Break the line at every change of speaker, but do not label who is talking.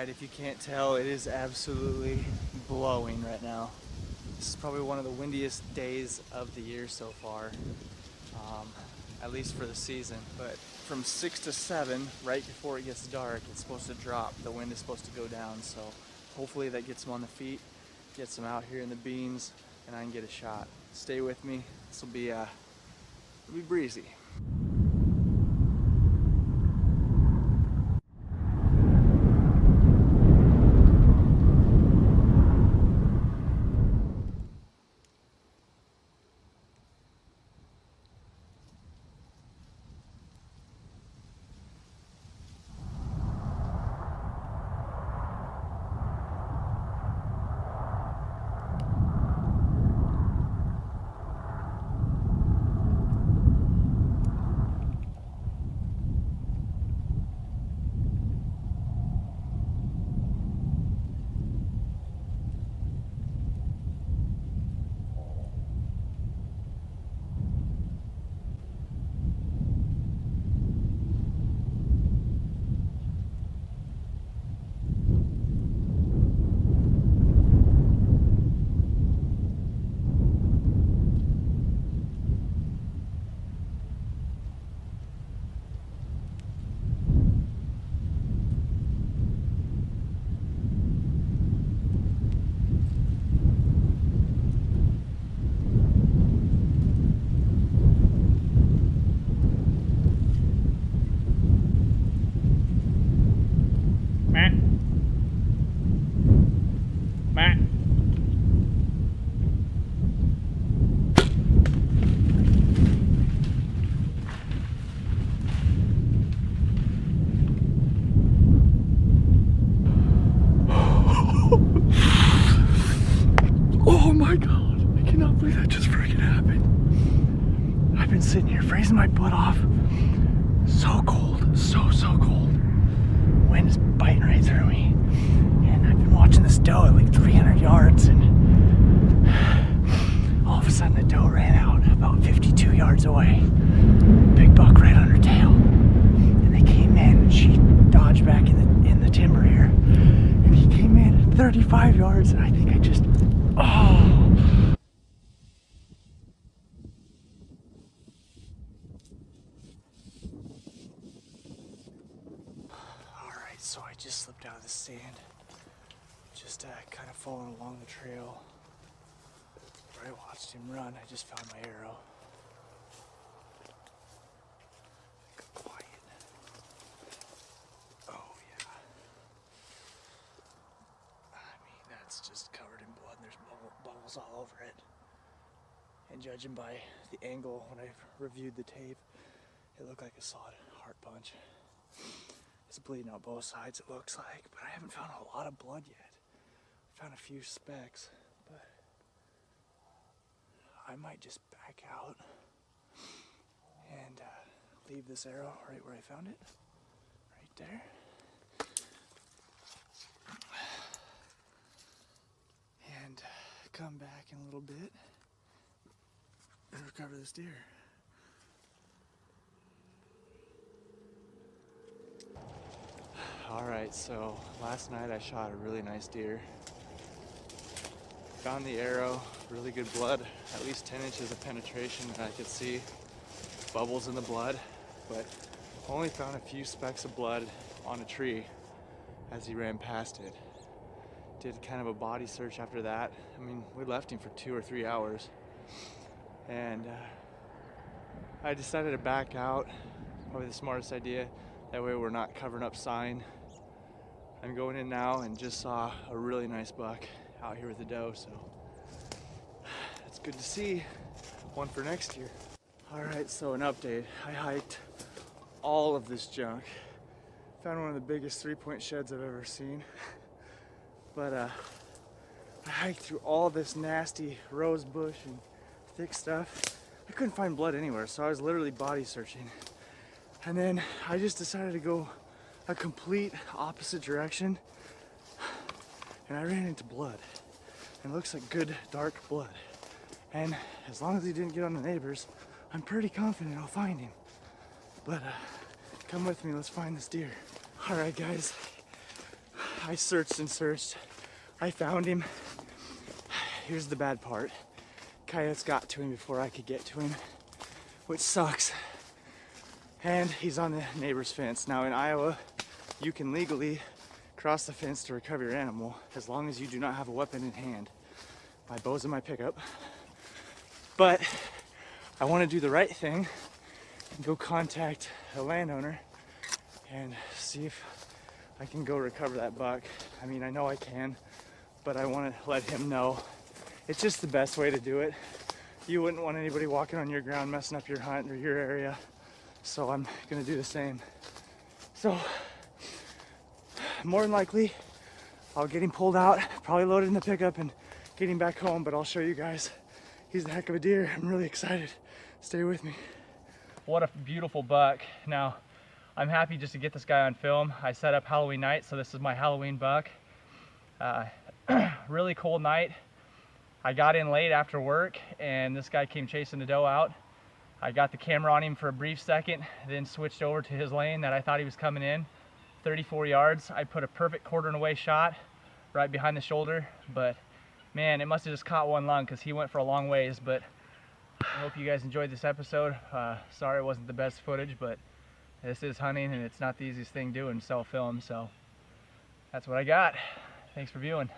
outside. If you can't tell, it is absolutely blowing right now. This is probably one of the windiest days of the year so far, at least for the season. But from 6 to 7, right before it gets dark, it's supposed to drop. The wind is supposed to go down, so hopefully that gets them on the feet, gets them out here in the beans, and I can get a shot. Stay with me. This will be it'll be breezy. Oh my God, I cannot believe that just freaking happened. I've been sitting here freezing my butt off. So cold, so cold. Wind is biting right through me. And I've been watching this doe at like 300 yards, and all of a sudden the doe ran out about 52 yards away. Big buck right on her tail. And they came in, and she dodged back in the timber here. And he came in at 35 yards, and I think I just, oh. Alright, so I just slipped out of the sand. Just kind of following along the trail. Where I watched him run, I just found my arrow. Go quiet. Oh yeah. I mean, that's just covered in blood, and there's bubbles all over it. And judging by the angle when I reviewed the tape, it looked like a solid heart punch. It's bleeding out both sides, it looks like, but I haven't found a lot of blood yet. I found a few specks, but I might just back out and leave this arrow right where I found it, right there. And come back in a little bit and recover this deer. Alright, so last night I shot a really nice deer. Found the arrow, really good blood, at least 10 inches of penetration that I could see. Bubbles in the blood, but only found a few specks of blood on a tree as he ran past it. Did kind of a body search after that. I mean, we left him for 2 or 3 hours. And I decided to back out, probably the smartest idea. That way we're not covering up sign. I'm going in now and just saw a really nice buck out here with the doe, so that's good to see. One for next year. All right, so an update. I hiked all of this junk. Found one of the biggest 3-point sheds I've ever seen. But I hiked through all this nasty rose bush and thick stuff. I couldn't find blood anywhere, so I was literally body searching. And then I just decided to go a complete opposite direction, and I ran into blood. And it looks like good dark blood. And as long as he didn't get on the neighbors, I'm pretty confident I'll find him. But come with me, let's find this deer. All right, guys, I searched and searched. I found him. Here's the bad part. Coyotes got to him before I could get to him, which sucks. And he's on the neighbor's fence. Now in Iowa, you can legally cross the fence to recover your animal as long as you do not have a weapon in hand. My bow's in my pickup. But I want to do the right thing and go contact a landowner and see if I can go recover that buck. I mean, I know I can, but I want to let him know. It's just the best way to do it. You wouldn't want anybody walking on your ground messing up your hunt or your area. So I'm gonna do the same. So more than likely, I'll get him pulled out, probably load it in the pickup and get him back home, but I'll show you guys. He's a heck of a deer. I'm really excited. Stay with me. What a beautiful buck. Now, I'm happy just to get this guy on film. I set up Halloween night, so this is my Halloween buck. Really cold night. I got in late after work and this guy came chasing the doe out. I got the camera on him for a brief second, then switched over to his lane that I thought he was coming in. 34 yards. I put a perfect quartering away shot right behind the shoulder, but man, it must have just caught one lung because he went for a long ways. But I hope you guys enjoyed this episode. Sorry it wasn't the best footage, but this is hunting and it's not the easiest thing doing, self-film, so that's what I got. Thanks for viewing.